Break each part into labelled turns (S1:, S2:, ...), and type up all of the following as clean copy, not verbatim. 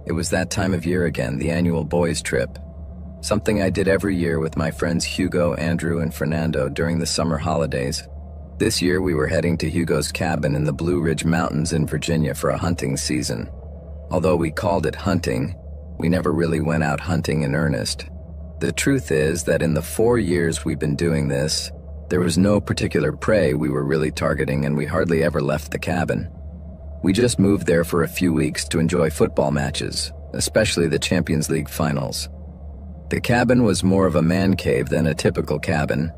S1: It was that time of year again, the annual boys' trip. Something I did every year with my friends Hugo, Andrew, and Fernando during the summer holidays. This year we were heading to Hugo's cabin in the Blue Ridge Mountains in Virginia for a hunting season. Although we called it hunting, we never really went out hunting in earnest. The truth is that in the 4 years we've been doing this, there was no particular prey we were really targeting, and we hardly ever left the cabin. We just moved there for a few weeks to enjoy football matches, especially the Champions League finals. The cabin was more of a man cave than a typical cabin.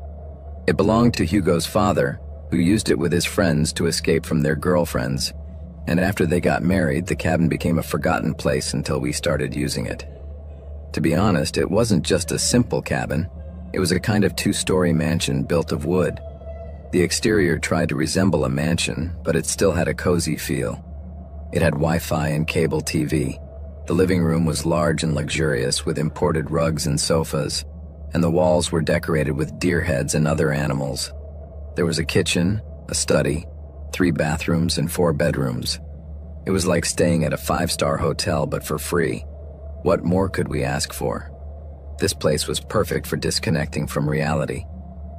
S1: It belonged to Hugo's father, who used it with his friends to escape from their girlfriends, and after they got married, the cabin became a forgotten place until we started using it. To be honest, it wasn't just a simple cabin. It was a kind of 2-story mansion built of wood. The exterior tried to resemble a mansion, but it still had a cozy feel. It had Wi-Fi and cable TV. The living room was large and luxurious with imported rugs and sofas, and the walls were decorated with deer heads and other animals. There was a kitchen, a study, 3 bathrooms, and 4 bedrooms. It was like staying at a 5-star hotel, but for free. What more could we ask for? This place was perfect for disconnecting from reality.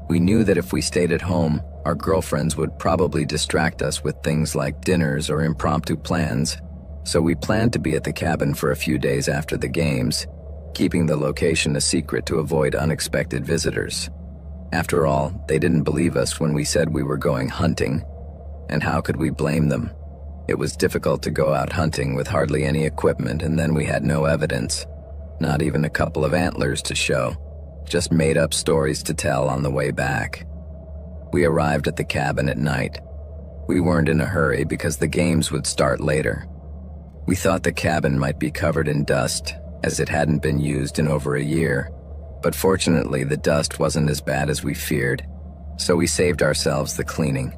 S1: We knew that if we stayed at home, our girlfriends would probably distract us with things like dinners or impromptu plans, so we planned to be at the cabin for a few days after the games, keeping the location a secret to avoid unexpected visitors. After all, they didn't believe us when we said we were going hunting, and how could we blame them? It was difficult to go out hunting with hardly any equipment, and then we had no evidence, not even a couple of antlers to show, just made-up stories to tell on the way back. We arrived at the cabin at night. We weren't in a hurry because the games would start later. We thought the cabin might be covered in dust, as it hadn't been used in over a year, but fortunately the dust wasn't as bad as we feared, so we saved ourselves the cleaning.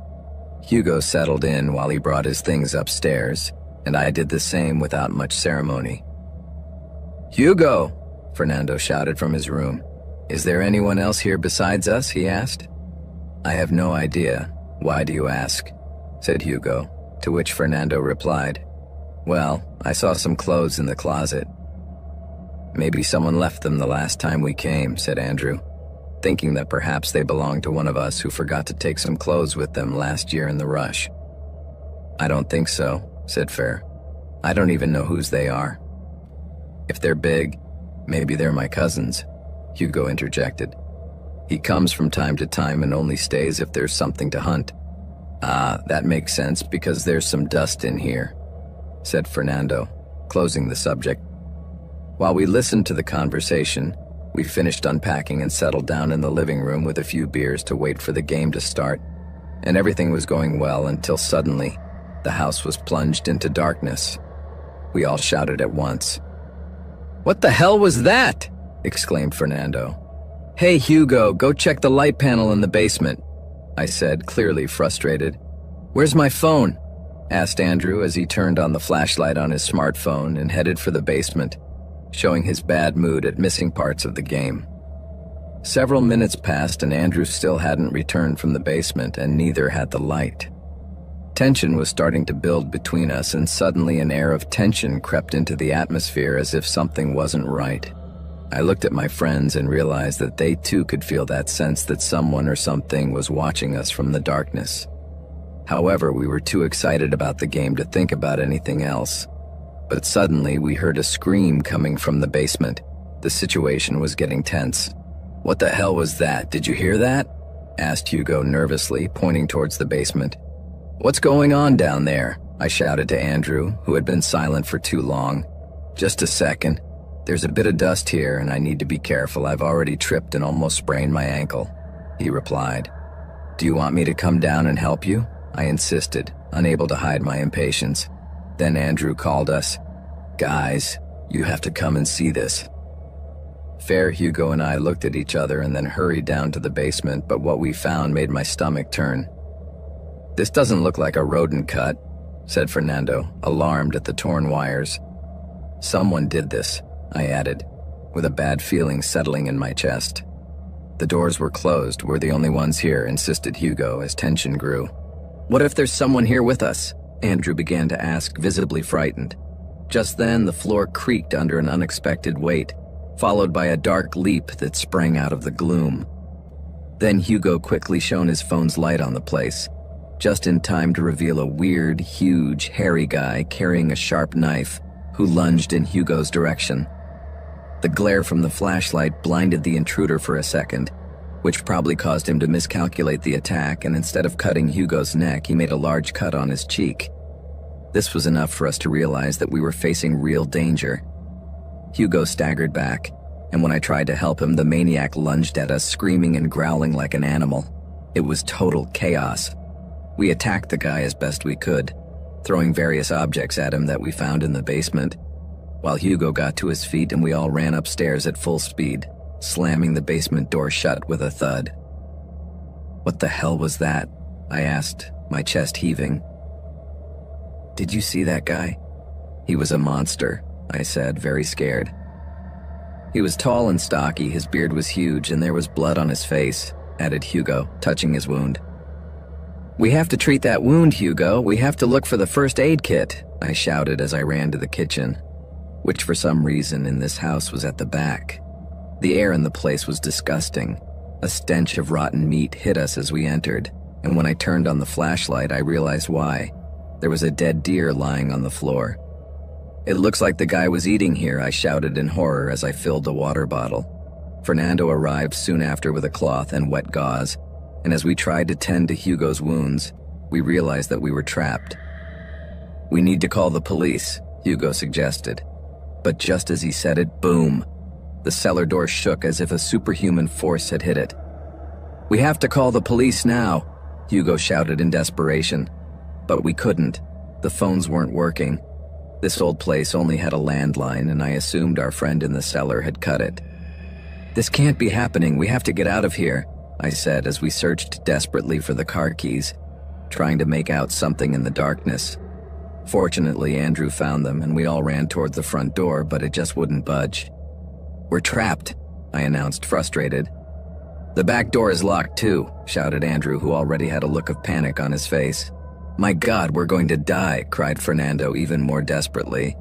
S1: Hugo settled in while he brought his things upstairs, and I did the same without much ceremony. "Hugo!" Fernando shouted from his room. "Is there anyone else here besides us?" he asked. "I have no idea. Why do you ask?" said Hugo, to which Fernando replied, "Well, I saw some clothes in the closet." "Maybe someone left them the last time we came," said Andrew, thinking that perhaps they belonged to one of us who forgot to take some clothes with them last year in the rush. "I don't think so," said Fer. "I don't even know whose they are." "If they're big, maybe they're my cousins," Hugo interjected. "He comes from time to time and only stays if there's something to hunt." "Ah, that makes sense because there's some dust in here," said Fernando, closing the subject. While we listened to the conversation, we finished unpacking and settled down in the living room with a few beers to wait for the game to start, and everything was going well until suddenly, the house was plunged into darkness. We all shouted at once. "What the hell was that?" exclaimed Fernando. "Hey Hugo, go check the light panel in the basement," I said, clearly frustrated. "Where's my phone?" asked Andrew as he turned on the flashlight on his smartphone and headed for the basement, showing his bad mood at missing parts of the game. Several minutes passed and Andrew still hadn't returned from the basement, and neither had the light. Tension was starting to build between us, and suddenly an air of tension crept into the atmosphere as if something wasn't right. I looked at my friends and realized that they too could feel that sense that someone or something was watching us from the darkness. However, we were too excited about the game to think about anything else. But suddenly we heard a scream coming from the basement. The situation was getting tense. "What the hell was that? Did you hear that?" asked Hugo nervously, pointing towards the basement. "What's going on down there?" I shouted to Andrew, who had been silent for too long. "Just a second. There's a bit of dust here and I need to be careful. I've already tripped and almost sprained my ankle," he replied. "Do you want me to come down and help you?" I insisted, unable to hide my impatience. Then Andrew called us. "Guys, you have to come and see this." Fer, Hugo, and I looked at each other and then hurried down to the basement, but what we found made my stomach turn. "This doesn't look like a rodent cut," said Fernando, alarmed at the torn wires. "Someone did this," I added, with a bad feeling settling in my chest. "The doors were closed. We're the only ones here," insisted Hugo as tension grew. "What if there's someone here with us?" Andrew began to ask, visibly frightened. Just then, the floor creaked under an unexpected weight, followed by a dark leap that sprang out of the gloom. Then Hugo quickly shone his phone's light on the place, just in time to reveal a weird, huge, hairy guy carrying a sharp knife who lunged in Hugo's direction. The glare from the flashlight blinded the intruder for a second, which probably caused him to miscalculate the attack, and instead of cutting Hugo's neck, he made a large cut on his cheek. This was enough for us to realize that we were facing real danger. Hugo staggered back, and when I tried to help him, the maniac lunged at us, screaming and growling like an animal. It was total chaos. We attacked the guy as best we could, throwing various objects at him that we found in the basement, while Hugo got to his feet and we all ran upstairs at full speed, slamming the basement door shut with a thud. "What the hell was that?" I asked, my chest heaving. "Did you see that guy?" "He was a monster," I said, very scared. "He was tall and stocky, his beard was huge, and there was blood on his face," added Hugo, touching his wound. "We have to treat that wound, Hugo. We have to look for the first aid kit," I shouted as I ran to the kitchen, which for some reason in this house was at the back. The air in the place was disgusting. A stench of rotten meat hit us as we entered, and when I turned on the flashlight, I realized why. There was a dead deer lying on the floor. "It looks like the guy was eating here," I shouted in horror as I filled the water bottle. Fernando arrived soon after with a cloth and wet gauze, and as we tried to tend to Hugo's wounds, we realized that we were trapped. "We need to call the police," Hugo suggested. But just as he said it, boom! The cellar door shook as if a superhuman force had hit it. "We have to call the police now," Hugo shouted in desperation. But we couldn't. The phones weren't working. This old place only had a landline, and I assumed our friend in the cellar had cut it. "This can't be happening. We have to get out of here," I said as we searched desperately for the car keys, trying to make out something in the darkness. Fortunately, Andrew found them, and we all ran toward the front door, but it just wouldn't budge. "We're trapped," I announced, frustrated. "The back door is locked too," shouted Andrew, who already had a look of panic on his face. "My God, we're going to die," cried Fernando even more desperately.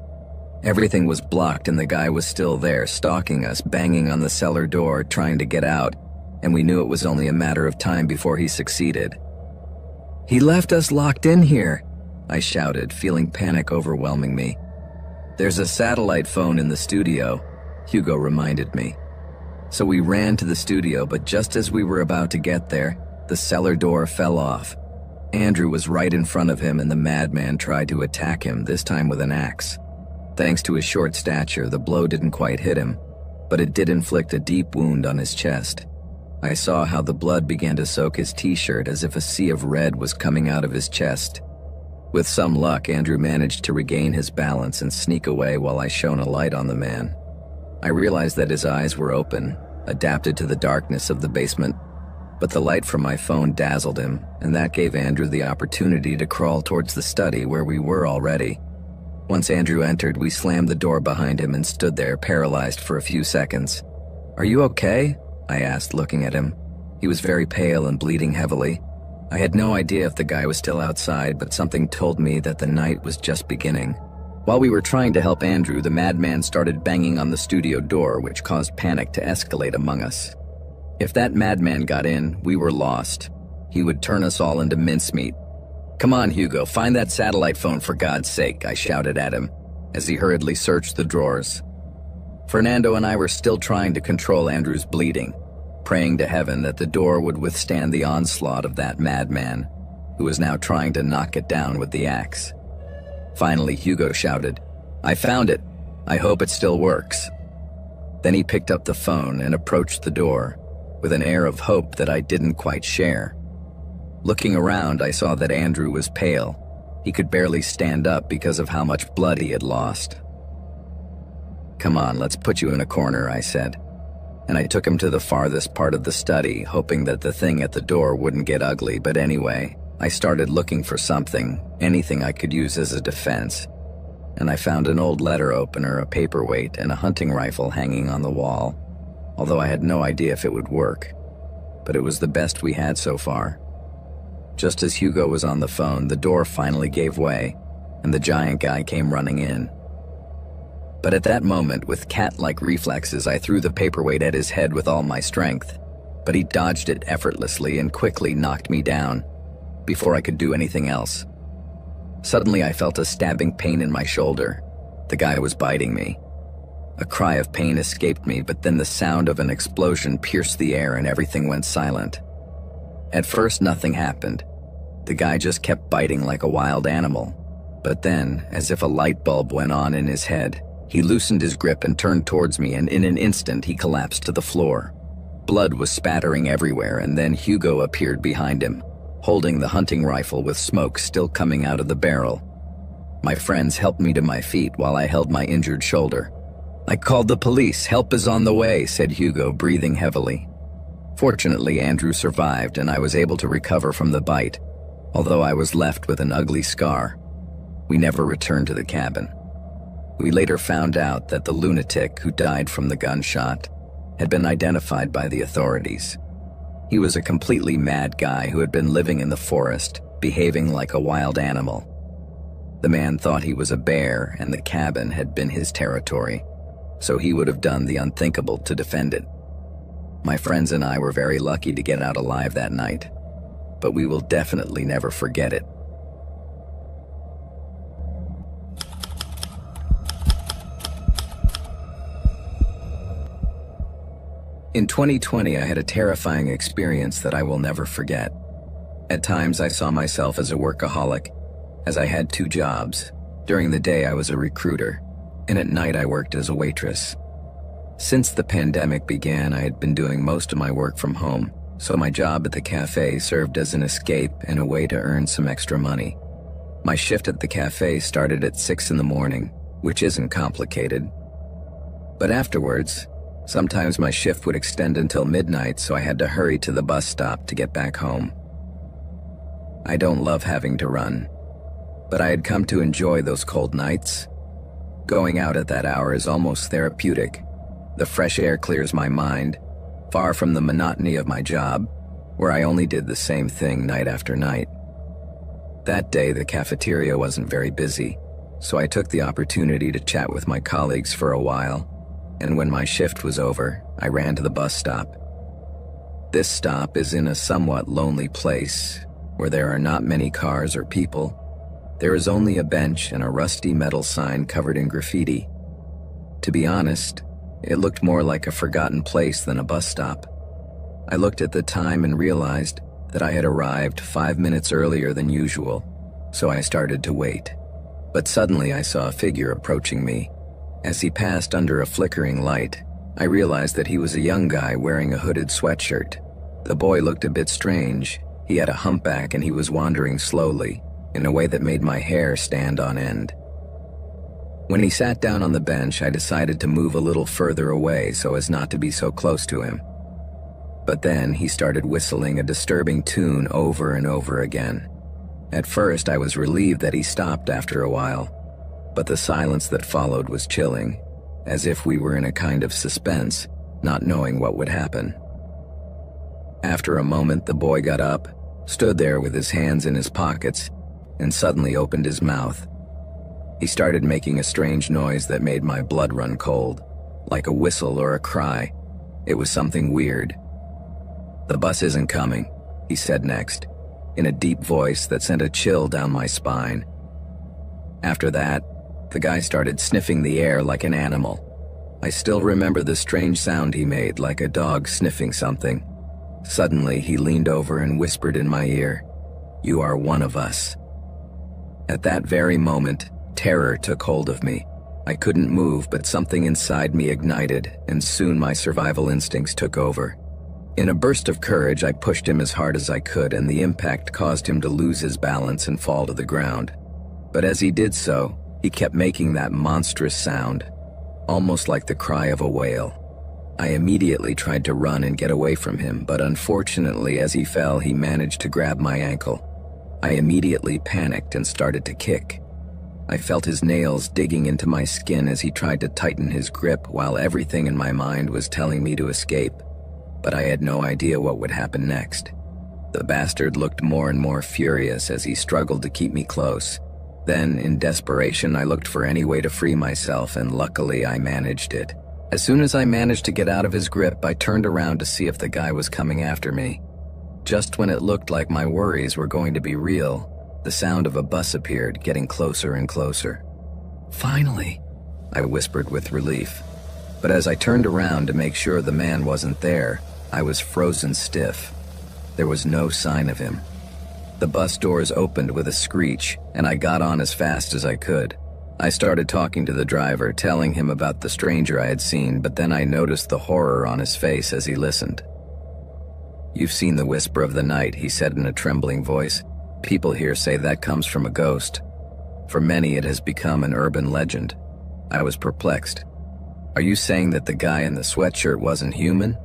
S1: Everything was blocked and the guy was still there, stalking us, banging on the cellar door, trying to get out, and we knew it was only a matter of time before he succeeded. "He left us locked in here," I shouted, feeling panic overwhelming me. "There's a satellite phone in the studio," Hugo reminded me. So we ran to the studio, but just as we were about to get there, the cellar door fell off. Andrew was right in front of him, and the madman tried to attack him, this time with an axe. Thanks to his short stature, the blow didn't quite hit him, but it did inflict a deep wound on his chest. I saw how the blood began to soak his t-shirt as if a sea of red was coming out of his chest. With some luck, Andrew managed to regain his balance and sneak away while I shone a light on the man. I realized that his eyes were open, adapted to the darkness of the basement, but the light from my phone dazzled him, and that gave Andrew the opportunity to crawl towards the study where we were already. Once Andrew entered, we slammed the door behind him and stood there paralyzed for a few seconds. "Are you okay?" I asked, looking at him. He was very pale and bleeding heavily. I had no idea if the guy was still outside, but something told me that the night was just beginning. While we were trying to help Andrew, the madman started banging on the studio door, which caused panic to escalate among us. If that madman got in, we were lost. He would turn us all into mincemeat. "Come on, Hugo, find that satellite phone for God's sake," I shouted at him, as he hurriedly searched the drawers. Fernando and I were still trying to control Andrew's bleeding, praying to heaven that the door would withstand the onslaught of that madman, who was now trying to knock it down with the axe. Finally, Hugo shouted, "I found it. I hope it still works." Then he picked up the phone and approached the door, with an air of hope that I didn't quite share. Looking around, I saw that Andrew was pale. He could barely stand up because of how much blood he had lost. "Come on, let's put you in a corner," I said, and I took him to the farthest part of the study, hoping that the thing at the door wouldn't get ugly, but anyway, I started looking for something, anything I could use as a defense, and I found an old letter opener, a paperweight, and a hunting rifle hanging on the wall, although I had no idea if it would work, but it was the best we had so far. Just as Hugo was on the phone, the door finally gave way, and the giant guy came running in. But at that moment, with cat-like reflexes, I threw the paperweight at his head with all my strength. But he dodged it effortlessly and quickly knocked me down before I could do anything else. Suddenly, I felt a stabbing pain in my shoulder. The guy was biting me. A cry of pain escaped me, but then the sound of an explosion pierced the air and everything went silent. At first, nothing happened. The guy just kept biting like a wild animal. But then, as if a light bulb went on in his head, he loosened his grip and turned towards me, and in an instant he collapsed to the floor. Blood was spattering everywhere, and then Hugo appeared behind him, holding the hunting rifle with smoke still coming out of the barrel. My friends helped me to my feet while I held my injured shoulder. "I called the police. Help is on the way," said Hugo, breathing heavily. Fortunately, Andrew survived, and I was able to recover from the bite, although I was left with an ugly scar. We never returned to the cabin. We later found out that the lunatic who died from the gunshot had been identified by the authorities. He was a completely mad guy who had been living in the forest, behaving like a wild animal. The man thought he was a bear and the cabin had been his territory, so he would have done the unthinkable to defend it. My friends and I were very lucky to get out alive that night, but we will definitely never forget it. In 2020, I had a terrifying experience that I will never forget. At times, I saw myself as a workaholic, as I had 2 jobs. During the day, I was a recruiter, and at night, I worked as a waitress. Since the pandemic began, I had been doing most of my work from home, so my job at the cafe served as an escape and a way to earn some extra money. My shift at the cafe started at 6 in the morning, which isn't complicated. But afterwards, sometimes my shift would extend until midnight, so I had to hurry to the bus stop to get back home. I don't love having to run, but I had come to enjoy those cold nights. Going out at that hour is almost therapeutic. The fresh air clears my mind, far from the monotony of my job, where I only did the same thing night after night. That day, the cafeteria wasn't very busy, so I took the opportunity to chat with my colleagues for a while, and when my shift was over, I ran to the bus stop. This stop is in a somewhat lonely place, where there are not many cars or people. There is only a bench and a rusty metal sign covered in graffiti. To be honest, it looked more like a forgotten place than a bus stop. I looked at the time and realized that I had arrived 5 minutes earlier than usual, so I started to wait. But suddenly I saw a figure approaching me. As he passed under a flickering light, I realized that he was a young guy wearing a hooded sweatshirt. The boy looked a bit strange. He had a humpback and he was wandering slowly, in a way that made my hair stand on end. When he sat down on the bench, I decided to move a little further away so as not to be so close to him. But then he started whistling a disturbing tune over and over again. At first, I was relieved that he stopped after a while, but the silence that followed was chilling, as if we were in a kind of suspense, not knowing what would happen. After a moment, the boy got up, stood there with his hands in his pockets, and suddenly opened his mouth. He started making a strange noise that made my blood run cold, like a whistle or a cry. It was something weird. "The bus isn't coming," he said next, in a deep voice that sent a chill down my spine. After that, the guy started sniffing the air like an animal. I still remember the strange sound he made, like a dog sniffing something. Suddenly, he leaned over and whispered in my ear, "You are one of us." At that very moment, terror took hold of me. I couldn't move, but something inside me ignited, and soon my survival instincts took over. In a burst of courage, I pushed him as hard as I could, and the impact caused him to lose his balance and fall to the ground. But as he did so, he kept making that monstrous sound, almost like the cry of a whale. I immediately tried to run and get away from him, but unfortunately, as he fell, he managed to grab my ankle. I immediately panicked and started to kick. I felt his nails digging into my skin as he tried to tighten his grip, while everything in my mind was telling me to escape. But I had no idea what would happen next. The bastard looked more and more furious as he struggled to keep me close. Then, in desperation, I looked for any way to free myself, and luckily I managed it. As soon as I managed to get out of his grip, I turned around to see if the guy was coming after me. Just when it looked like my worries were going to be real, the sound of a bus appeared, getting closer and closer. "Finally," I whispered with relief. But as I turned around to make sure the man wasn't there, I was frozen stiff. There was no sign of him. The bus doors opened with a screech, and I got on as fast as I could. I started talking to the driver, telling him about the stranger I had seen, but then I noticed the horror on his face as he listened. "You've seen the whisper of the night," he said in a trembling voice. "People here say that comes from a ghost. For many, it has become an urban legend." I was perplexed. "Are you saying that the guy in the sweatshirt wasn't human?"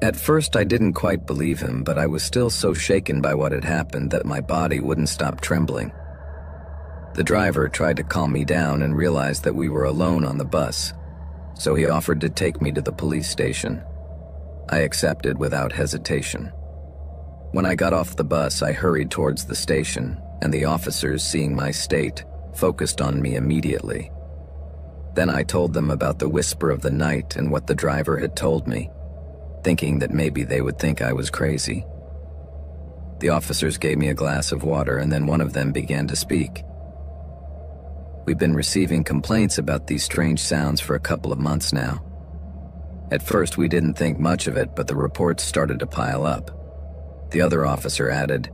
S1: At first, I didn't quite believe him, but I was still so shaken by what had happened that my body wouldn't stop trembling. The driver tried to calm me down and realized that we were alone on the bus, so he offered to take me to the police station. I accepted without hesitation. When I got off the bus, I hurried towards the station, and the officers, seeing my state, focused on me immediately. Then I told them about the whisper of the night and what the driver had told me, thinking that maybe they would think I was crazy. The officers gave me a glass of water, and then one of them began to speak. "We've been receiving complaints about these strange sounds for a couple of months now. At first we didn't think much of it, but the reports started to pile up." The other officer added,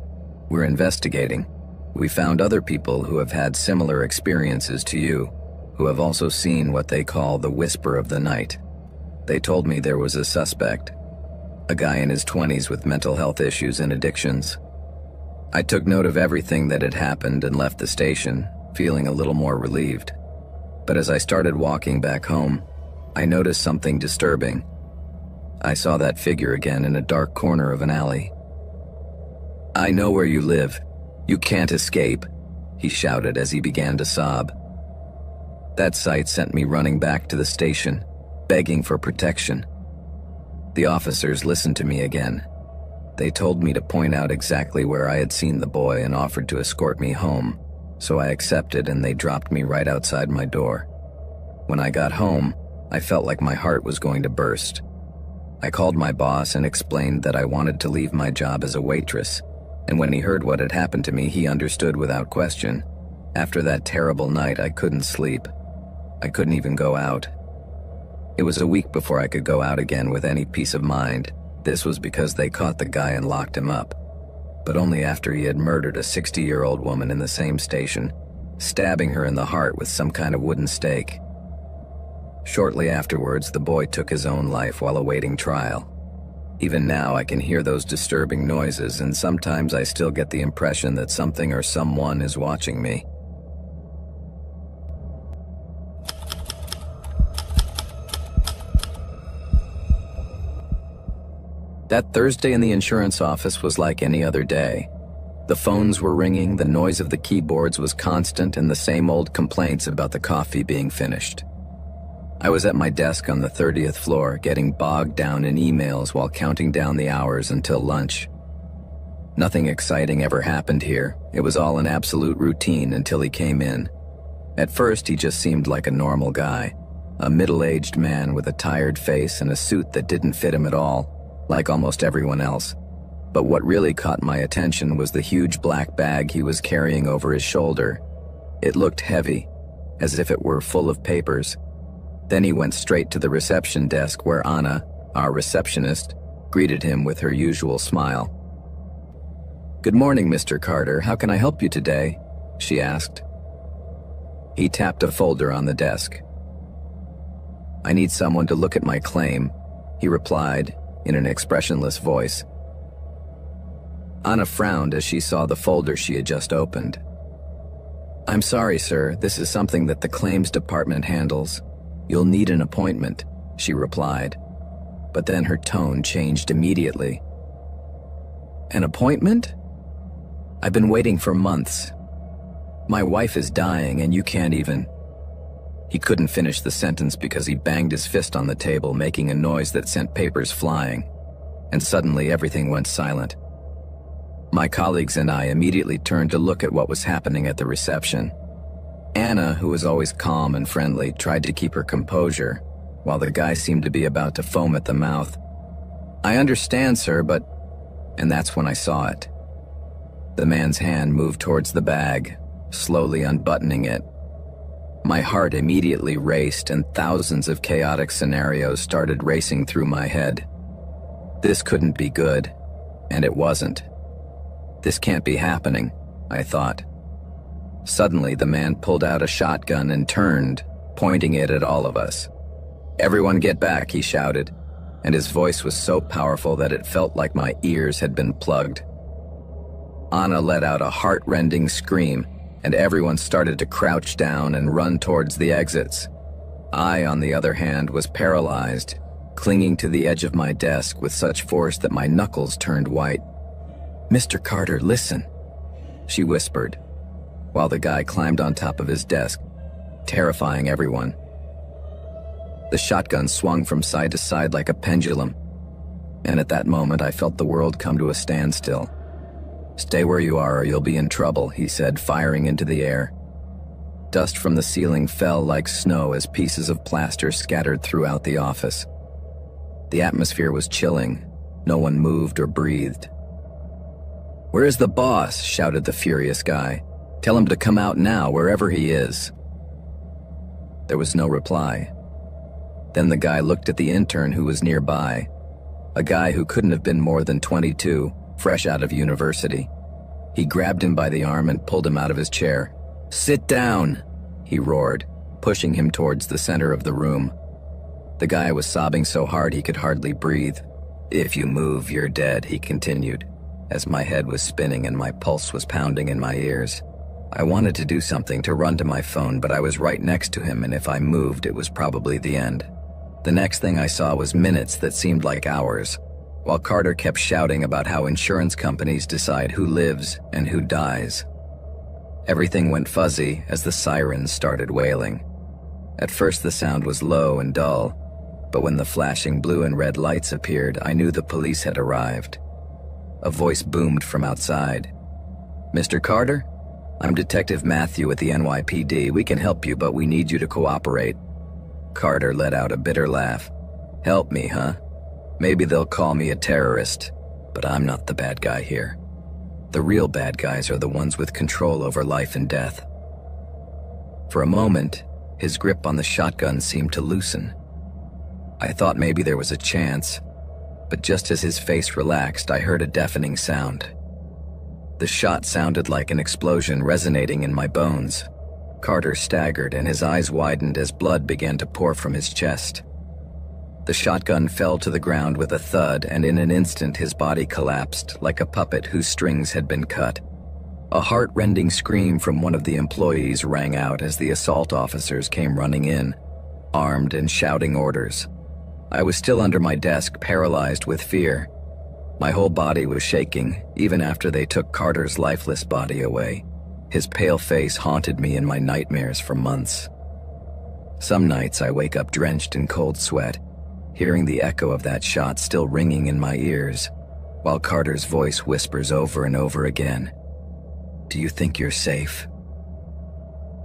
S1: "We're investigating. We found other people who have had similar experiences to you, who have also seen what they call the whisper of the night. They told me there was a suspect, a guy in his 20s with mental health issues and addictions." I took note of everything that had happened and left the station, feeling a little more relieved. But as I started walking back home, I noticed something disturbing. I saw that figure again in a dark corner of an alley. "I know where you live. You can't escape," he shouted as he began to sob. That sight sent me running back to the station, begging for protection. The officers listened to me again. They told me to point out exactly where I had seen the boy and offered to escort me home, so I accepted, and they dropped me right outside my door. When I got home, I felt like my heart was going to burst. I called my boss and explained that I wanted to leave my job as a waitress, and when he heard what had happened to me, he understood without question. After that terrible night, I couldn't sleep. I couldn't even go out. It was a week before I could go out again with any peace of mind. This was because they caught the guy and locked him up, but only after he had murdered a 60-year-old woman in the same station, stabbing her in the heart with some kind of wooden stake. Shortly afterwards, the boy took his own life while awaiting trial. Even now, I can hear those disturbing noises, and sometimes I still get the impression that something or someone is watching me. That Thursday in the insurance office was like any other day. The phones were ringing, the noise of the keyboards was constant, and the same old complaints about the coffee being finished. I was at my desk on the 30th floor, getting bogged down in emails while counting down the hours until lunch. Nothing exciting ever happened here. It was all an absolute routine until he came in. At first, he just seemed like a normal guy, a middle-aged man with a tired face and a suit that didn't fit him at all, like almost everyone else. But what really caught my attention was the huge black bag he was carrying over his shoulder. It looked heavy, as if it were full of papers. Then he went straight to the reception desk where Anna, our receptionist, greeted him with her usual smile. "Good morning, Mr. Carter. How can I help you today?" she asked. He tapped a folder on the desk. "I need someone to look at my claim," he replied in an expressionless voice. Anna frowned as she saw the folder she had just opened. "I'm sorry, sir. This is something that the claims department handles. You'll need an appointment," she replied. But then her tone changed immediately. "An appointment? I've been waiting for months. My wife is dying and you can't even..." He couldn't finish the sentence because he banged his fist on the table, making a noise that sent papers flying. And suddenly everything went silent. My colleagues and I immediately turned to look at what was happening at the reception. Anna, who was always calm and friendly, tried to keep her composure, while the guy seemed to be about to foam at the mouth. "I understand, sir, but..." And that's when I saw it. The man's hand moved towards the bag, slowly unbuttoning it. My heart immediately raced and thousands of chaotic scenarios started racing through my head. This couldn't be good, and it wasn't. This can't be happening, I thought. Suddenly, the man pulled out a shotgun and turned, pointing it at all of us. "Everyone get back," he shouted, and his voice was so powerful that it felt like my ears had been plugged. Anna let out a heart-rending scream, and everyone started to crouch down and run towards the exits. I, on the other hand, was paralyzed, clinging to the edge of my desk with such force that my knuckles turned white. "Mr. Carter, listen," she whispered, while the guy climbed on top of his desk, terrifying everyone. The shotgun swung from side to side like a pendulum, and at that moment I felt the world come to a standstill. "Stay where you are or you'll be in trouble," he said, firing into the air. Dust from the ceiling fell like snow as pieces of plaster scattered throughout the office. The atmosphere was chilling. No one moved or breathed. "Where's the boss?" shouted the furious guy. "Tell him to come out now, wherever he is." There was no reply. Then the guy looked at the intern who was nearby, a guy who couldn't have been more than 22, fresh out of university. He grabbed him by the arm and pulled him out of his chair. "Sit down," he roared, pushing him towards the center of the room. The guy was sobbing so hard he could hardly breathe. "If you move, you're dead," he continued, as my head was spinning and my pulse was pounding in my ears. I wanted to do something, to run to my phone, but I was right next to him, and if I moved, it was probably the end. The next thing I saw was minutes that seemed like hours, while Carter kept shouting about how insurance companies decide who lives and who dies. Everything went fuzzy as the sirens started wailing. At first the sound was low and dull, but when the flashing blue and red lights appeared, I knew the police had arrived. A voice boomed from outside. "Mr. Carter? I'm Detective Matthew at the NYPD. We can help you, but we need you to cooperate." Carter let out a bitter laugh. "Help me, huh? Maybe they'll call me a terrorist, but I'm not the bad guy here. The real bad guys are the ones with control over life and death." For a moment, his grip on the shotgun seemed to loosen. I thought maybe there was a chance, but just as his face relaxed, I heard a deafening sound. The shot sounded like an explosion resonating in my bones. Carter staggered and his eyes widened as blood began to pour from his chest. The shotgun fell to the ground with a thud, and in an instant his body collapsed like a puppet whose strings had been cut. A heart-rending scream from one of the employees rang out as the assault officers came running in, armed and shouting orders. I was still under my desk, paralyzed with fear. My whole body was shaking, even after they took Carter's lifeless body away. His pale face haunted me in my nightmares for months. Some nights I wake up drenched in cold sweat, hearing the echo of that shot still ringing in my ears, while Carter's voice whispers over and over again, "Do you think you're safe?"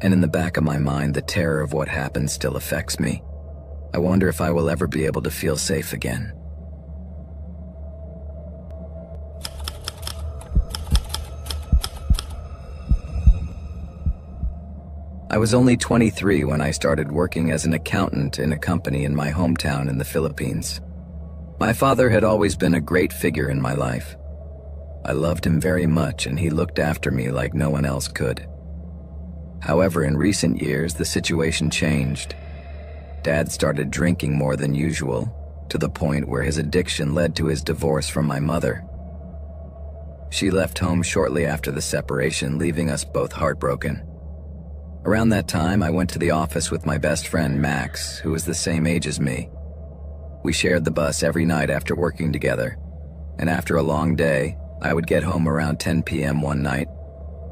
S1: And in the back of my mind, the terror of what happened still affects me. I wonder if I will ever be able to feel safe again. I was only 23 when I started working as an accountant in a company in my hometown in the Philippines. My father had always been a great figure in my life. I loved him very much, and he looked after me like no one else could. However, in recent years, the situation changed. Dad started drinking more than usual, to the point where his addiction led to his divorce from my mother. She left home shortly after the separation, leaving us both heartbroken. Around that time, I went to the office with my best friend, Max, who was the same age as me. We shared the bus every night after working together, and after a long day, I would get home around 10 p.m. one night.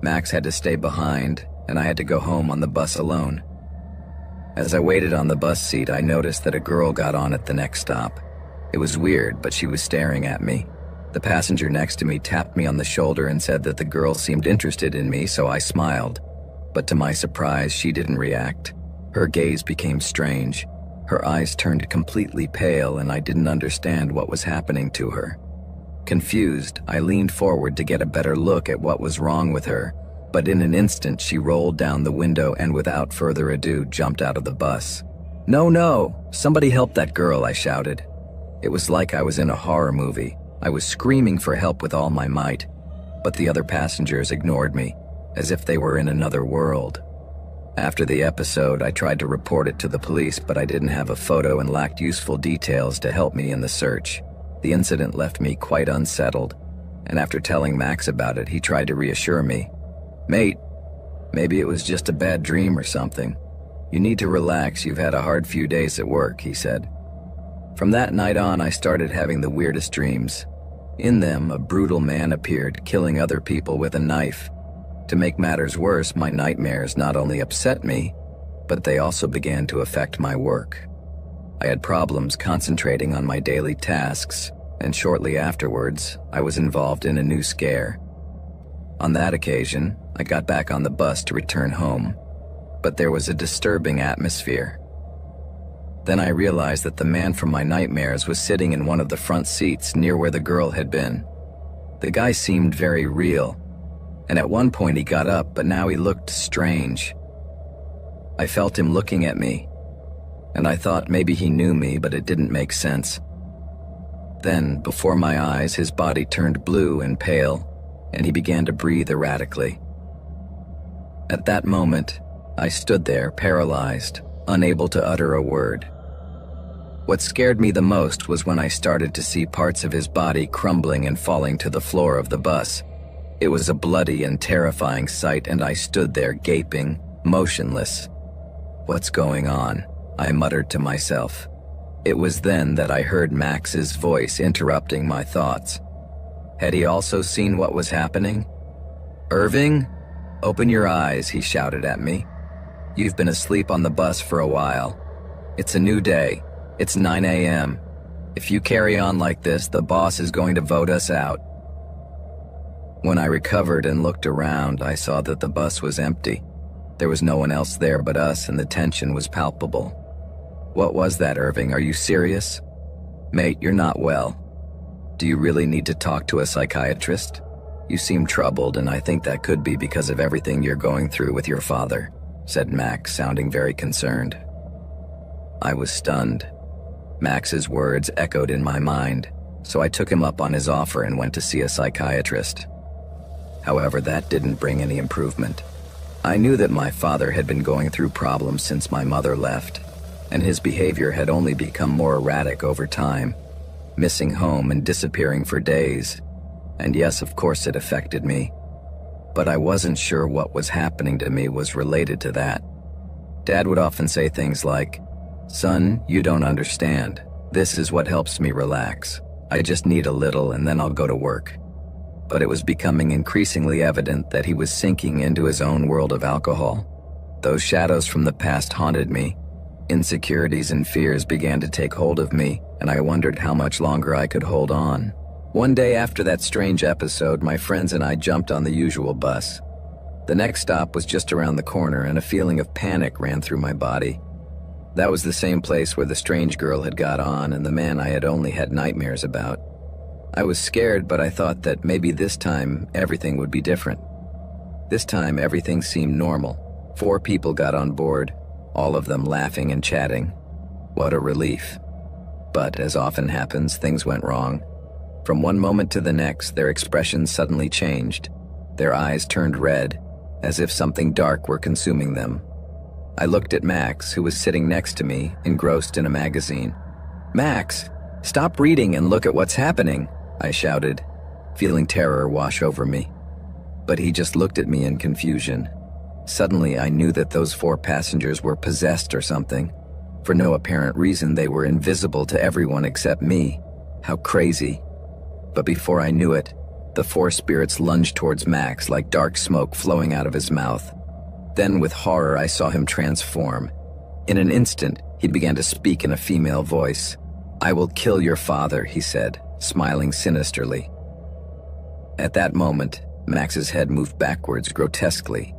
S1: Max had to stay behind, and I had to go home on the bus alone. As I waited on the bus seat, I noticed that a girl got on at the next stop. It was weird, but she was staring at me, The passenger next to me tapped me on the shoulder and said that the girl seemed interested in me, so I smiled. But to my surprise, she didn't react. Her gaze became strange. Her eyes turned completely pale, and I didn't understand what was happening to her. Confused, I leaned forward to get a better look at what was wrong with her, but in an instant she rolled down the window and without further ado jumped out of the bus. "No, no! Somebody help that girl!" I shouted. It was like I was in a horror movie. I was screaming for help with all my might, but the other passengers ignored me, as if they were in another world. After the episode, I tried to report it to the police, but I didn't have a photo and lacked useful details to help me in the search. The incident left me quite unsettled, and after telling Max about it, he tried to reassure me. "Mate, maybe it was just a bad dream or something. You need to relax, you've had a hard few days at work," he said. From that night on, I started having the weirdest dreams. In them, a brutal man appeared, killing other people with a knife. To make matters worse, my nightmares not only upset me, but they also began to affect my work. I had problems concentrating on my daily tasks, and shortly afterwards, I was involved in a new scare. On that occasion, I got back on the bus to return home, but there was a disturbing atmosphere. Then I realized that the man from my nightmares was sitting in one of the front seats near where the girl had been. The guy seemed very real, and at one point he got up, but now he looked strange. I felt him looking at me, and I thought maybe he knew me, but it didn't make sense. Then, before my eyes, his body turned blue and pale, and he began to breathe erratically. At that moment, I stood there, paralyzed, unable to utter a word. What scared me the most was when I started to see parts of his body crumbling and falling to the floor of the bus. It was a bloody and terrifying sight, and I stood there gaping, motionless. "What's going on?" I muttered to myself. It was then that I heard Max's voice interrupting my thoughts. Had he also seen what was happening? "Irving, open your eyes," he shouted at me. "You've been asleep on the bus for a while. It's a new day. It's 9 a.m. If you carry on like this, the boss is going to vote us out." When I recovered and looked around, I saw that the bus was empty. There was no one else there but us, and the tension was palpable. "What was that, Irving? Are you serious?" "Mate, you're not well. Do you really need to talk to a psychiatrist? You seem troubled, and I think that could be because of everything you're going through with your father," said Max, sounding very concerned. I was stunned. Max's words echoed in my mind, so I took him up on his offer and went to see a psychiatrist. However, that didn't bring any improvement. I knew that my father had been going through problems since my mother left, and his behavior had only become more erratic over time, missing home and disappearing for days. And yes, of course it affected me. But I wasn't sure what was happening to me was related to that. Dad would often say things like, "Son, you don't understand. This is what helps me relax. I just need a little and then I'll go to work." But it was becoming increasingly evident that he was sinking into his own world of alcohol. Those shadows from the past haunted me. Insecurities and fears began to take hold of me, and I wondered how much longer I could hold on. One day after that strange episode, my friends and I jumped on the usual bus. The next stop was just around the corner, and a feeling of panic ran through my body. That was the same place where the strange girl had got on and the man I had only had nightmares about. I was scared, but I thought that maybe this time everything would be different. This time everything seemed normal. 4 people got on board, all of them laughing and chatting. What a relief. But as often happens, things went wrong. From one moment to the next, their expressions suddenly changed. Their eyes turned red, as if something dark were consuming them. I looked at Max, who was sitting next to me, engrossed in a magazine. "Max, stop reading and look at what's happening," I shouted, feeling terror wash over me. But he just looked at me in confusion. Suddenly, I knew that those 4 passengers were possessed or something. For no apparent reason, they were invisible to everyone except me. How crazy. But before I knew it, the 4 spirits lunged towards Max like dark smoke flowing out of his mouth. Then, with horror, I saw him transform. In an instant, he began to speak in a female voice. "I will kill your father," he said, smiling sinisterly. At that moment, Max's head moved backwards grotesquely,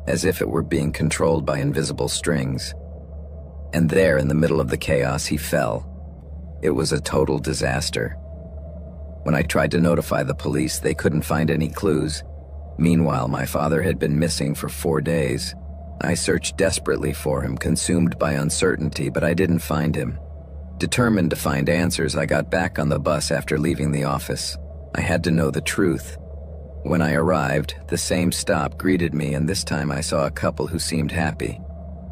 S1: as if it were being controlled by invisible strings. And there, in the middle of the chaos, he fell. It was a total disaster. When I tried to notify the police, they couldn't find any clues. Meanwhile, my father had been missing for 4 days. I searched desperately for him, consumed by uncertainty, but I didn't find him. Determined to find answers, I got back on the bus after leaving the office. I had to know the truth. When I arrived, the same stop greeted me, and this time I saw a couple who seemed happy.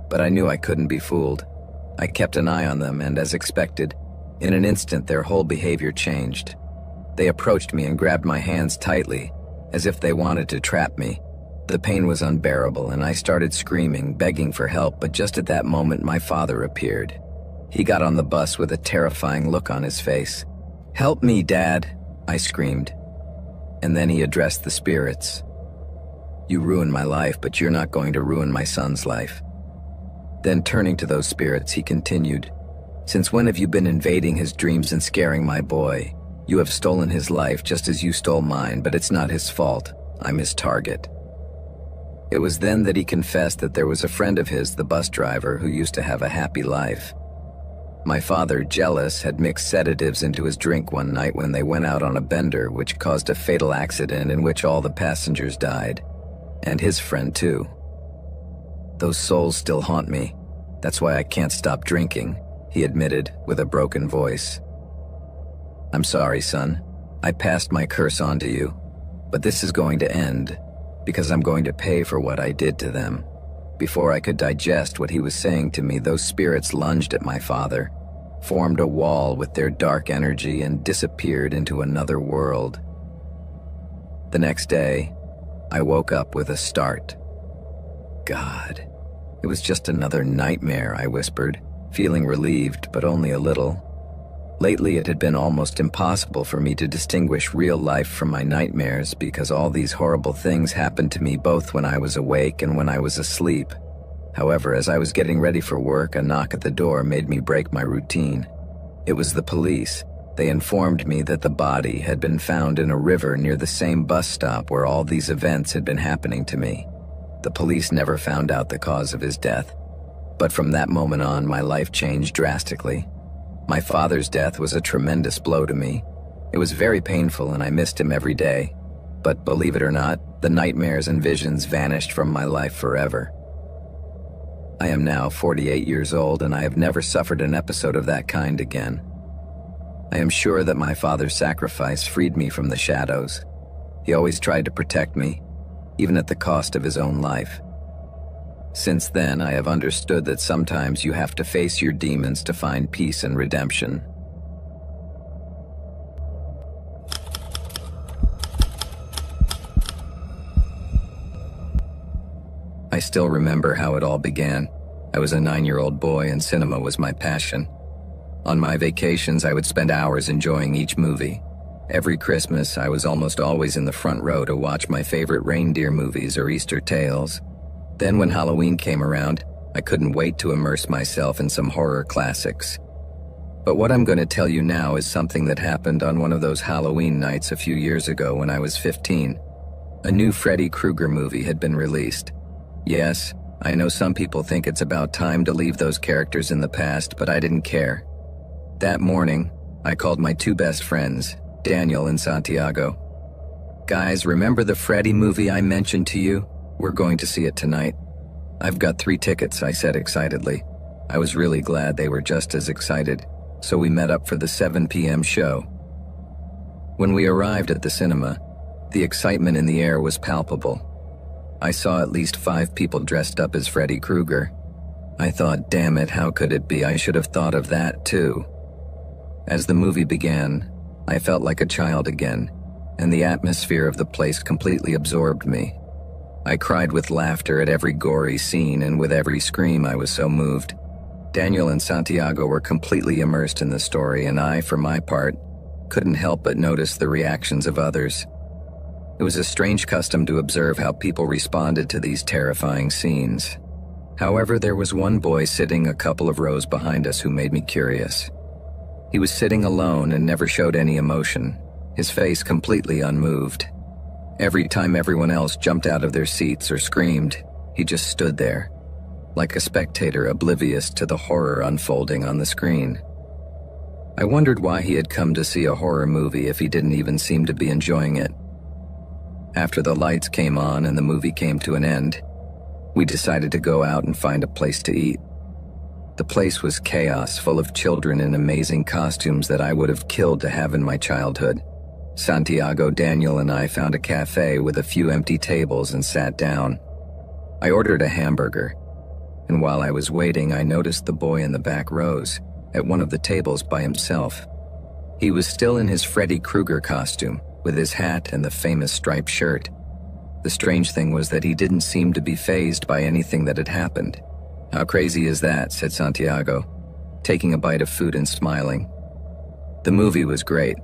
S1: But I knew I couldn't be fooled. I kept an eye on them, and as expected, in an instant their whole behavior changed. They approached me and grabbed my hands tightly, as if they wanted to trap me. The pain was unbearable, and I started screaming, begging for help, but just at that moment my father appeared. He got on the bus with a terrifying look on his face. "Help me, Dad," I screamed. And then he addressed the spirits. "You ruined my life, but you're not going to ruin my son's life." Then turning to those spirits, he continued, "Since when have you been invading his dreams and scaring my boy? You have stolen his life just as you stole mine, but it's not his fault. I'm his target." It was then that he confessed that there was a friend of his, the bus driver, who used to have a happy life. My father, jealous, had mixed sedatives into his drink one night when they went out on a bender, which caused a fatal accident in which all the passengers died. And his friend, too. "Those souls still haunt me. That's why I can't stop drinking," he admitted with a broken voice. "I'm sorry, son. I passed my curse on to you. But this is going to end, because I'm going to pay for what I did to them." Before I could digest what he was saying to me, those spirits lunged at my father, formed a wall with their dark energy, and disappeared into another world. The next day, I woke up with a start. God, it was just another nightmare, I whispered, feeling relieved, but only a little. Lately, it had been almost impossible for me to distinguish real life from my nightmares because all these horrible things happened to me both when I was awake and when I was asleep. However, as I was getting ready for work, a knock at the door made me break my routine. It was the police. They informed me that the body had been found in a river near the same bus stop where all these events had been happening to me. The police never found out the cause of his death. But from that moment on, my life changed drastically. My father's death was a tremendous blow to me. It was very painful and I missed him every day. But believe it or not, the nightmares and visions vanished from my life forever. I am now 48 years old and I have never suffered an episode of that kind again. I am sure that my father's sacrifice freed me from the shadows. He always tried to protect me, even at the cost of his own life. Since then, I have understood that sometimes you have to face your demons to find peace and redemption. I still remember how it all began. I was a 9-year-old boy and cinema was my passion. On my vacations, I would spend hours enjoying each movie. Every Christmas, I was almost always in the front row to watch my favorite reindeer movies or Easter tales. Then when Halloween came around, I couldn't wait to immerse myself in some horror classics. But what I'm going to tell you now is something that happened on one of those Halloween nights a few years ago when I was 15. A new Freddy Krueger movie had been released. Yes, I know some people think it's about time to leave those characters in the past, but I didn't care. That morning, I called my 2 best friends, Daniel and Santiago. "Guys, remember the Freddy movie I mentioned to you? We're going to see it tonight." "I've got 3 tickets," I said excitedly. I was really glad they were just as excited, so we met up for the 7 p.m. show. When we arrived at the cinema, the excitement in the air was palpable. I saw at least 5 people dressed up as Freddy Krueger. I thought, damn it, how could it be? I should have thought of that too. As the movie began, I felt like a child again, and the atmosphere of the place completely absorbed me. I cried with laughter at every gory scene, and with every scream I was so moved. Daniel and Santiago were completely immersed in the story, and I, for my part, couldn't help but notice the reactions of others. It was a strange custom to observe how people responded to these terrifying scenes. However, there was one boy sitting a couple of rows behind us who made me curious. He was sitting alone and never showed any emotion, his face completely unmoved. Every time everyone else jumped out of their seats or screamed, he just stood there, like a spectator oblivious to the horror unfolding on the screen. I wondered why he had come to see a horror movie if he didn't even seem to be enjoying it. After the lights came on and the movie came to an end, we decided to go out and find a place to eat. The place was chaos, full of children in amazing costumes that I would have killed to have in my childhood. Santiago, Daniel, and I found a cafe with a few empty tables and sat down. I ordered a hamburger, and while I was waiting, I noticed the boy in the back rows, at one of the tables by himself. He was still in his Freddy Krueger costume, with his hat and the famous striped shirt. The strange thing was that he didn't seem to be fazed by anything that had happened. "How crazy is that?" said Santiago, taking a bite of food and smiling. The movie was great.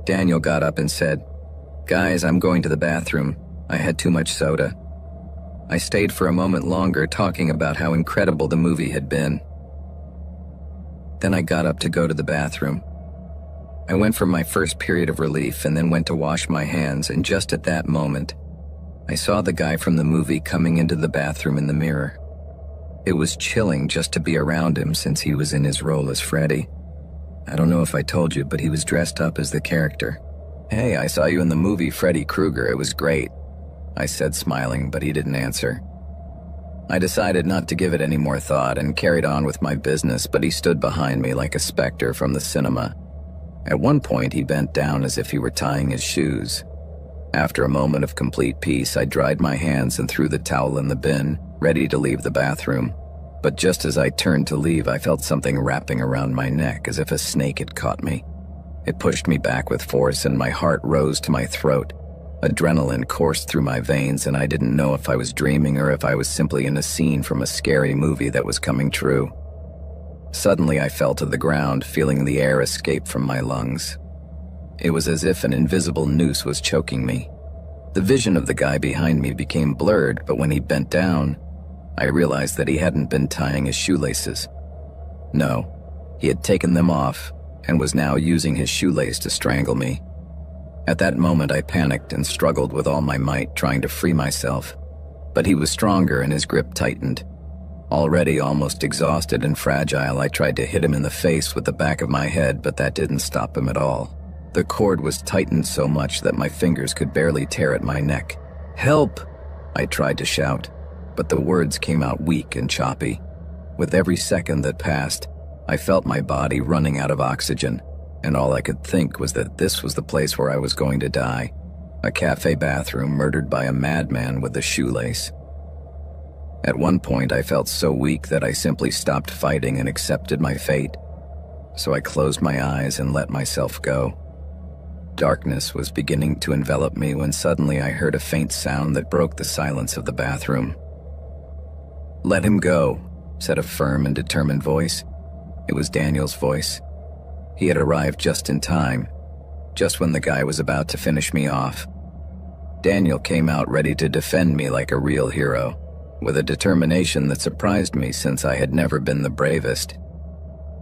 S1: Daniel got up and said, "Guys, I'm going to the bathroom. I had too much soda." I stayed for a moment longer talking about how incredible the movie had been. Then I got up to go to the bathroom. I went for my first period of relief and then went to wash my hands, and just at that moment, I saw the guy from the movie coming into the bathroom in the mirror. It was chilling just to be around him since he was in his role as Freddy. I don't know if I told you, but he was dressed up as the character. "Hey, I saw you in the movie Freddy Krueger. It was great," I said, smiling, but he didn't answer. I decided not to give it any more thought and carried on with my business, but he stood behind me like a specter from the cinema. At one point, he bent down as if he were tying his shoes. After a moment of complete peace, I dried my hands and threw the towel in the bin, ready to leave the bathroom. But just as I turned to leave, I felt something wrapping around my neck as if a snake had caught me. It pushed me back with force and my heart rose to my throat. Adrenaline coursed through my veins and I didn't know if I was dreaming or if I was simply in a scene from a scary movie that was coming true. Suddenly I fell to the ground, feeling the air escape from my lungs. It was as if an invisible noose was choking me. The vision of the guy behind me became blurred, but when he bent down, I realized that he hadn't been tying his shoelaces. No, he had taken them off and was now using his shoelace to strangle me. At that moment, I panicked and struggled with all my might, trying to free myself. But he was stronger and his grip tightened. Already almost exhausted and fragile, I tried to hit him in the face with the back of my head, but that didn't stop him at all. The cord was tightened so much that my fingers could barely tear at my neck. "Help!" I tried to shout, but the words came out weak and choppy. With every second that passed, I felt my body running out of oxygen, and all I could think was that this was the place where I was going to die. A cafe bathroom murdered by a madman with a shoelace. At one point, I felt so weak that I simply stopped fighting and accepted my fate. So I closed my eyes and let myself go. Darkness was beginning to envelop me when suddenly I heard a faint sound that broke the silence of the bathroom. "Let him go," said a firm and determined voice. It was Daniel's voice. He had arrived just in time, just when the guy was about to finish me off. Daniel came out ready to defend me like a real hero, with a determination that surprised me since I had never been the bravest.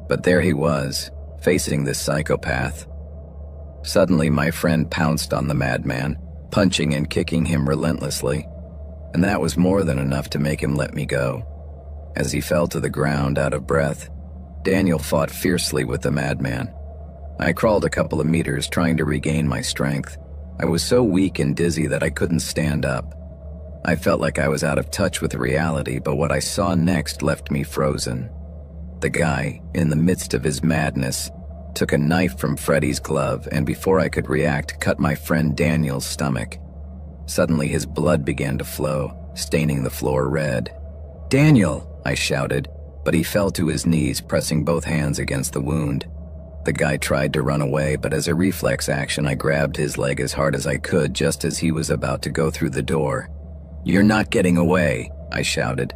S1: But there he was, facing this psychopath. Suddenly, my friend pounced on the madman, punching and kicking him relentlessly, and that was more than enough to make him let me go. As he fell to the ground out of breath, Daniel fought fiercely with the madman. I crawled a couple of meters trying to regain my strength. I was so weak and dizzy that I couldn't stand up. I felt like I was out of touch with reality, but what I saw next left me frozen. The guy, in the midst of his madness, took a knife from Freddy's glove and before I could react, cut my friend Daniel's stomach. Suddenly his blood began to flow, staining the floor red. "Daniel!" I shouted, but he fell to his knees, pressing both hands against the wound. The guy tried to run away, but as a reflex action, I grabbed his leg as hard as I could just as he was about to go through the door. "You're not getting away," I shouted.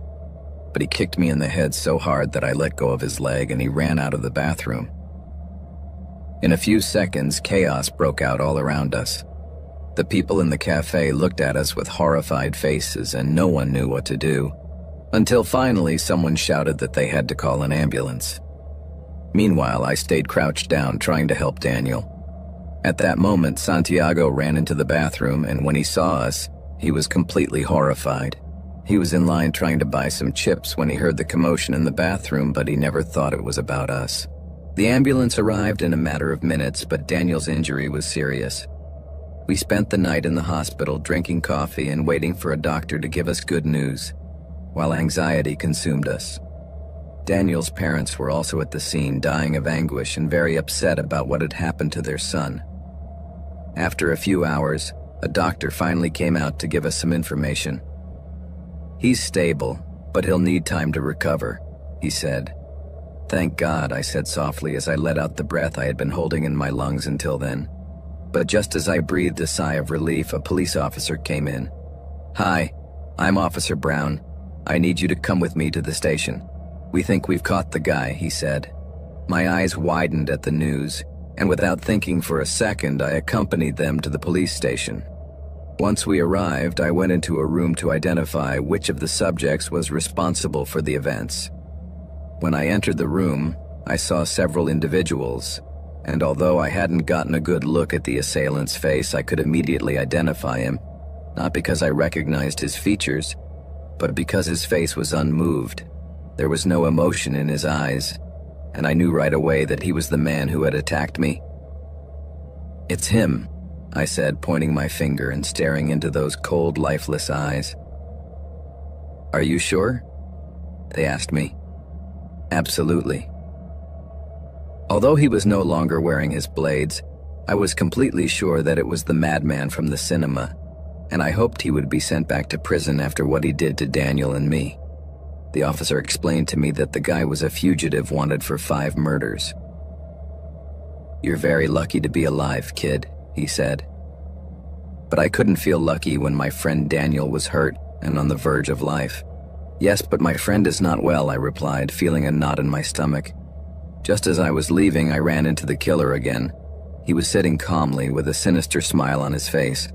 S1: But he kicked me in the head so hard that I let go of his leg and he ran out of the bathroom. In a few seconds, chaos broke out all around us. The people in the cafe looked at us with horrified faces and no one knew what to do. Until finally someone shouted that they had to call an ambulance. Meanwhile, I stayed crouched down trying to help Daniel. At that moment, Santiago ran into the bathroom, and when he saw us, he was completely horrified. He was in line trying to buy some chips when he heard the commotion in the bathroom, but he never thought it was about us. The ambulance arrived in a matter of minutes, but Daniel's injury was serious. We spent the night in the hospital drinking coffee and waiting for a doctor to give us good news, while anxiety consumed us. Daniel's parents were also at the scene, dying of anguish and very upset about what had happened to their son. After a few hours, a doctor finally came out to give us some information. "He's stable, but he'll need time to recover," he said. "Thank God," I said softly as I let out the breath I had been holding in my lungs until then. But just as I breathed a sigh of relief, a police officer came in. "Hi, I'm Officer Brown. I need you to come with me to the station. We think we've caught the guy," he said. My eyes widened at the news, and without thinking for a second, I accompanied them to the police station. Once we arrived, I went into a room to identify which of the subjects was responsible for the events. When I entered the room, I saw several individuals, and although I hadn't gotten a good look at the assailant's face, I could immediately identify him, not because I recognized his features, but because his face was unmoved. There was no emotion in his eyes, and I knew right away that he was the man who had attacked me. "It's him," I said, pointing my finger and staring into those cold, lifeless eyes. "Are you sure?" they asked me. "Absolutely." Although he was no longer wearing his blades, I was completely sure that it was the madman from the cinema, and I hoped he would be sent back to prison after what he did to Daniel and me. The officer explained to me that the guy was a fugitive wanted for 5 murders. "You're very lucky to be alive, kid," he said. But I couldn't feel lucky when my friend Daniel was hurt and on the verge of life. "Yes, but my friend is not well," I replied, feeling a knot in my stomach. Just as I was leaving, I ran into the killer again. He was sitting calmly with a sinister smile on his face.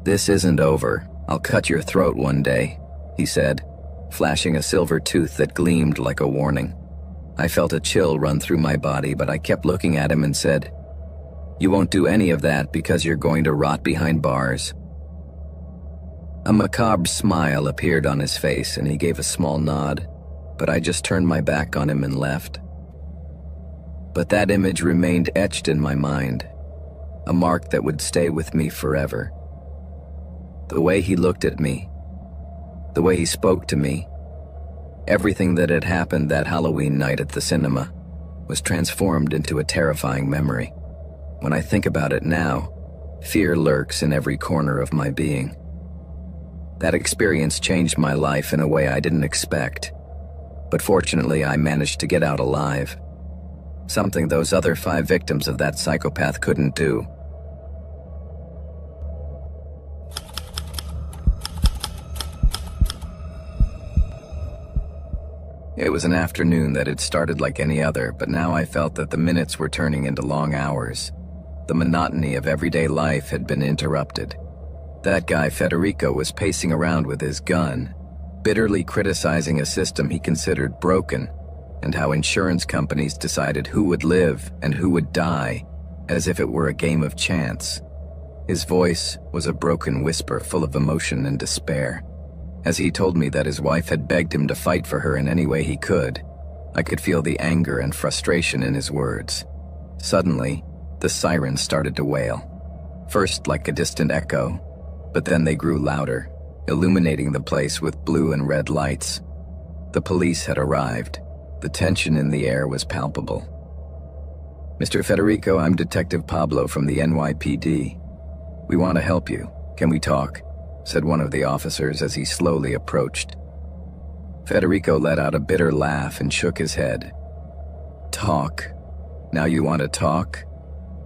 S1: "This isn't over. I'll cut your throat one day," he said, flashing a silver tooth that gleamed like a warning. I felt a chill run through my body, but I kept looking at him and said, "You won't do any of that because you're going to rot behind bars." A macabre smile appeared on his face and he gave a small nod, but I just turned my back on him and left. But that image remained etched in my mind, a mark that would stay with me forever. The way he looked at me, the way he spoke to me, everything that had happened that Halloween night at the cinema was transformed into a terrifying memory. When I think about it now, fear lurks in every corner of my being. That experience changed my life in a way I didn't expect, but fortunately I managed to get out alive. Something those other 5 victims of that psychopath couldn't do. It was an afternoon that had started like any other, but now I felt that the minutes were turning into long hours. The monotony of everyday life had been interrupted. That guy Federico was pacing around with his gun, bitterly criticizing a system he considered broken, and how insurance companies decided who would live and who would die, as if it were a game of chance. His voice was a broken whisper full of emotion and despair. As he told me that his wife had begged him to fight for her in any way he could, I could feel the anger and frustration in his words. Suddenly, the sirens started to wail. First like a distant echo, but then they grew louder, illuminating the place with blue and red lights. The police had arrived. The tension in the air was palpable. "Mr. Federico, I'm Detective Pablo from the NYPD. We want to help you. Can we talk?" said one of the officers as he slowly approached. Federico let out a bitter laugh and shook his head. "Talk? Now you want to talk?"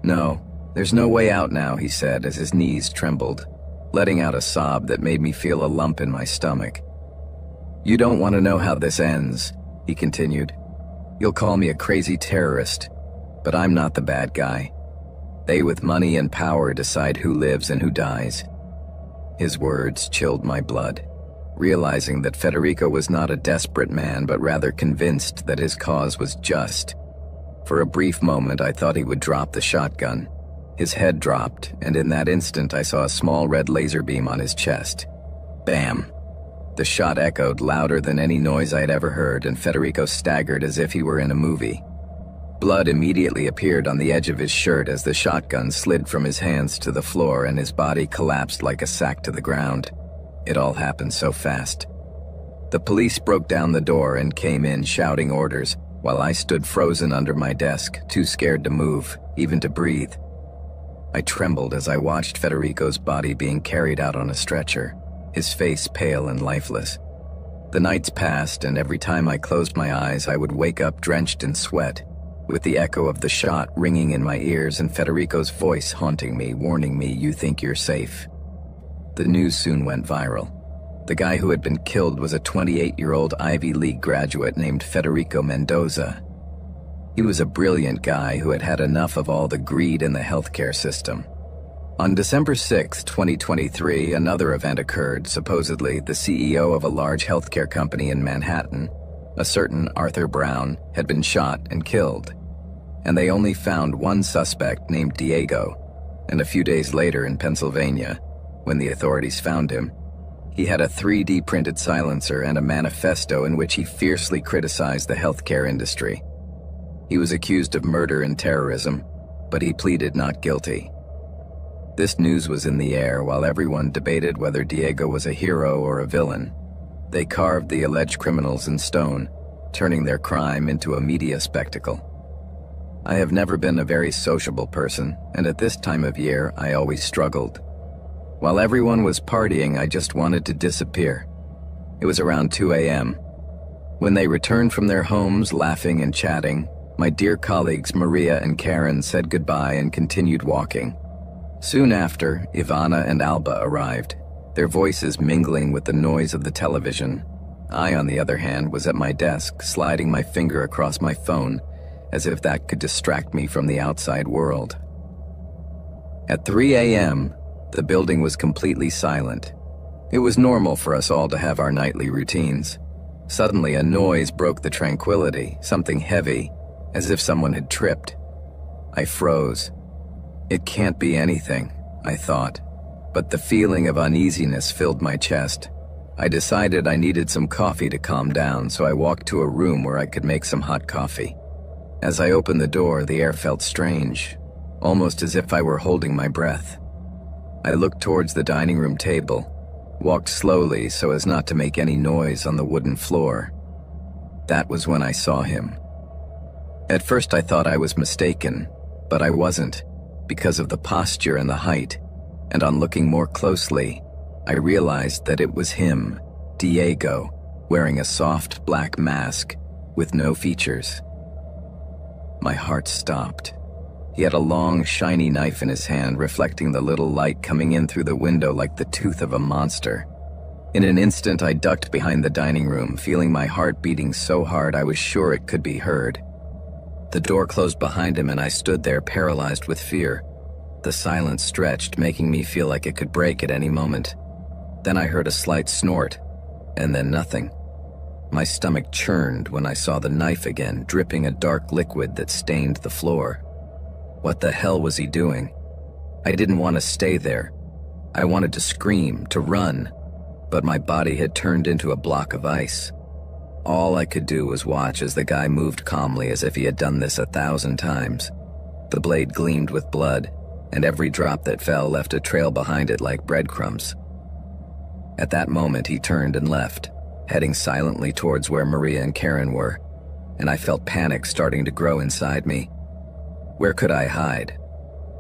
S1: "No, there's no way out now," he said as his knees trembled, letting out a sob that made me feel a lump in my stomach. "You don't want to know how this ends," he continued. "You'll call me a crazy terrorist, but I'm not the bad guy. They with money and power decide who lives and who dies." His words chilled my blood, realizing that Federico was not a desperate man but rather convinced that his cause was just. For a brief moment I thought he would drop the shotgun. His head dropped, and in that instant I saw a small red laser beam on his chest. Bam! The shot echoed louder than any noise I had ever heard, and Federico staggered as if he were in a movie. Blood immediately appeared on the edge of his shirt as the shotgun slid from his hands to the floor and his body collapsed like a sack to the ground. It all happened so fast. The police broke down the door and came in shouting orders, while I stood frozen under my desk, too scared to move, even to breathe. I trembled as I watched Federico's body being carried out on a stretcher, his face pale and lifeless. The nights passed, and every time I closed my eyes, I would wake up drenched in sweat, with the echo of the shot ringing in my ears and Federico's voice haunting me, warning me, "You think you're safe." The news soon went viral. The guy who had been killed was a 28-year-old Ivy League graduate named Federico Mendoza. He was a brilliant guy who had had enough of all the greed in the healthcare system. On December 6, 2023, another event occurred. Supposedly, the CEO of a large healthcare company in Manhattan, a certain Arthur Brown, had been shot and killed. And they only found one suspect named Diego. And a few days later in Pennsylvania, when the authorities found him, he had a 3D printed silencer and a manifesto in which he fiercely criticized the healthcare industry. He was accused of murder and terrorism, but he pleaded not guilty. This news was in the air while everyone debated whether Diego was a hero or a villain. They carved the alleged criminals in stone, turning their crime into a media spectacle. I have never been a very sociable person, and at this time of year, I always struggled. While everyone was partying, I just wanted to disappear. It was around 2 a.m. When they returned from their homes laughing and chatting, my dear colleagues Maria and Karen said goodbye and continued walking. Soon after, Ivana and Alba arrived, their voices mingling with the noise of the television. I, on the other hand, was at my desk, sliding my finger across my phone, as if that could distract me from the outside world. At 3 a.m., the building was completely silent. It was normal for us all to have our nightly routines. Suddenly, a noise broke the tranquility, something heavy, as if someone had tripped. I froze. It can't be anything, I thought, but the feeling of uneasiness filled my chest. I decided I needed some coffee to calm down, so I walked to a room where I could make some hot coffee. As I opened the door, the air felt strange, almost as if I were holding my breath. I looked towards the dining room table, walked slowly so as not to make any noise on the wooden floor. That was when I saw him. At first I thought I was mistaken, but I wasn't, because of the posture and the height, and on looking more closely, I realized that it was him, Diego, wearing a soft black mask with no features. My heart stopped. He had a long, shiny knife in his hand, reflecting the little light coming in through the window like the tooth of a monster. In an instant, I ducked behind the dining room, feeling my heart beating so hard I was sure it could be heard. The door closed behind him and I stood there paralyzed with fear. The silence stretched, making me feel like it could break at any moment. Then I heard a slight snort, and then nothing. My stomach churned when I saw the knife again, dripping a dark liquid that stained the floor. What the hell was he doing? I didn't want to stay there. I wanted to scream, to run, but my body had turned into a block of ice. All I could do was watch as the guy moved calmly as if he had done this 1,000 times. The blade gleamed with blood, and every drop that fell left a trail behind it like breadcrumbs. At that moment, he turned and left, heading silently towards where Maria and Karen were, and I felt panic starting to grow inside me. Where could I hide?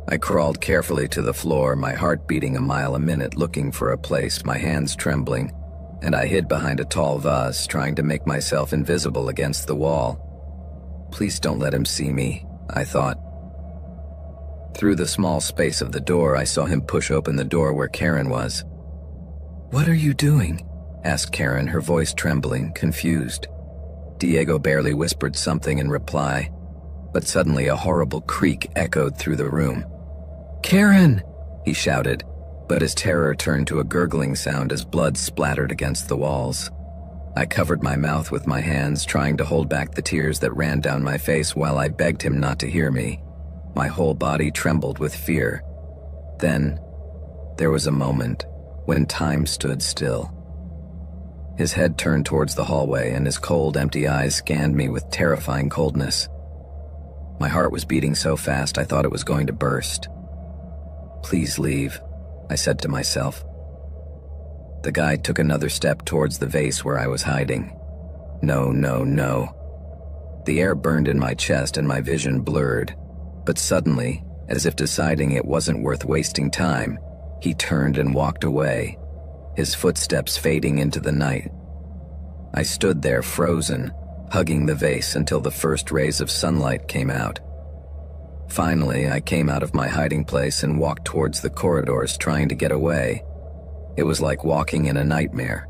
S1: I crawled carefully to the floor, my heart beating a mile a minute, looking for a place, my hands trembling, and I hid behind a tall vase, trying to make myself invisible against the wall. Please don't let him see me, I thought. Through the small space of the door, I saw him push open the door where Karen was. "What are you doing?" asked Karen, her voice trembling, confused. Diego barely whispered something in reply, but suddenly a horrible creak echoed through the room. "Karen!" he shouted, but his terror turned to a gurgling sound as blood splattered against the walls. I covered my mouth with my hands, trying to hold back the tears that ran down my face while I begged him not to hear me. My whole body trembled with fear. Then, there was a moment when time stood still. His head turned towards the hallway, and his cold, empty eyes scanned me with terrifying coldness. My heart was beating so fast I thought it was going to burst. "Please leave," I said to myself. The guy took another step towards the vase where I was hiding. No, no, no. The air burned in my chest and my vision blurred, but suddenly, as if deciding it wasn't worth wasting time, he turned and walked away, his footsteps fading into the night. I stood there frozen, hugging the vase until the first rays of sunlight came out. Finally, I came out of my hiding place and walked towards the corridors, trying to get away. It was like walking in a nightmare.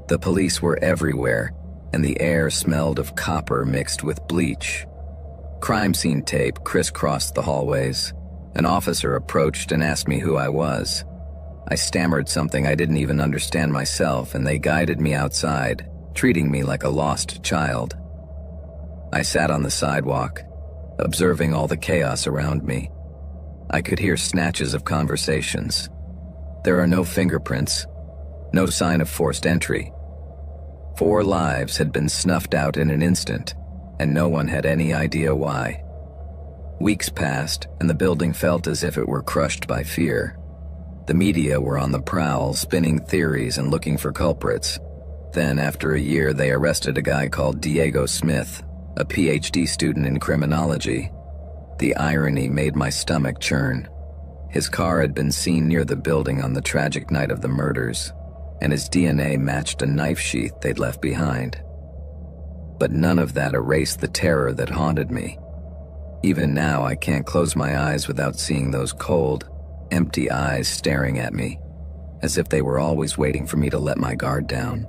S1: The police were everywhere, and the air smelled of copper mixed with bleach. Crime scene tape crisscrossed the hallways. An officer approached and asked me who I was. I stammered something I didn't even understand myself, and they guided me outside, treating me like a lost child. I sat on the sidewalk, observing all the chaos around me. I could hear snatches of conversations. There are no fingerprints, no sign of forced entry. 4 lives had been snuffed out in an instant, and no one had any idea why. Weeks passed, and the building felt as if it were crushed by fear. The media were on the prowl, spinning theories and looking for culprits. Then, after a year, they arrested a guy called Diego Smith, a PhD student in criminology. The irony made my stomach churn. His car had been seen near the building on the tragic night of the murders, and his DNA matched a knife sheath they'd left behind. But none of that erased the terror that haunted me. Even now, I can't close my eyes without seeing those cold, empty eyes staring at me, as if they were always waiting for me to let my guard down.